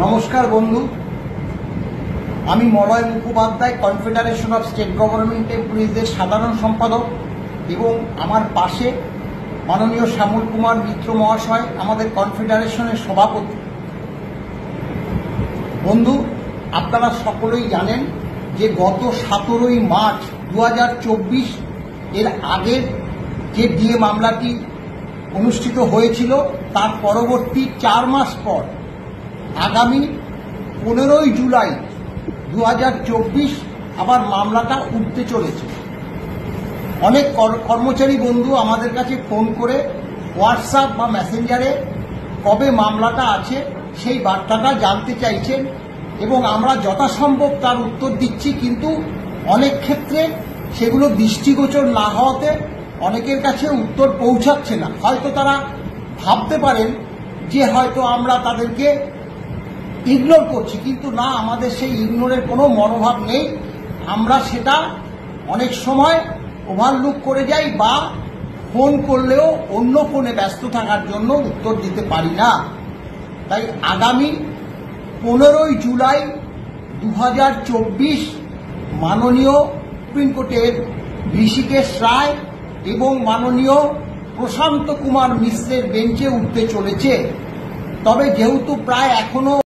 নমস্কার বন্ধু, আমি Malay Mukhopadhyay, confederation of state government এমপ্লয়িজের সাধারণ সম্পাদক এবং আমার পাশে মাননীয় শ্যামল কুমার মিত্র মহাশয়, আমাদের কনফেডারেশনের সভাপতি। বন্ধু, আপনারা সকলেই জানেন যে গত 17ই মার্চ 2024 এর আগের যে ডিএ মামলাটি অনুষ্ঠিত হয়েছিল, তার পরবর্তী 4 মাস পর আগামী 15ই জুলাই 2024 আবার মামলাটা উঠতে চলেছে। অনেক কর্মচারী বন্ধু আমাদের কাছে ফোন করে হোয়াটসঅ্যাপ বা মেসেঞ্জারে কবে মামলাটা আছে সেই বার্তাটা জানতে চাইছেন এবং আমরা যথাসম্ভব তার উত্তর দিচ্ছি, কিন্তু অনেক ক্ষেত্রে সেগুলো দৃষ্টিগোচর না হওয়াতে অনেকের কাছে উত্তর পৌঁছাচ্ছে না। হয়তো তারা ভাবতে পারেন যে হয়তো আমরা তাদেরকে ইগনোর করছি, কিন্তু না, আমাদের সেই ইগনোরের কোনো মনোভাব নেই। আমরা সেটা অনেক সময় ওভারলুক করে যাই বা ফোন করলেও অন্য ফোনে ব্যস্ত থাকার জন্য উত্তর দিতে পারি না। তাই আগামী 15ই জুলাই 2024 মাননীয় সুপ্রিম কোর্টের ঋষিকেশ রায় এবং মাননীয় প্রশান্ত কুমার মিশ্রের বেঞ্চে উঠতে চলেছে। তবে যেহেতু প্রায় এখনো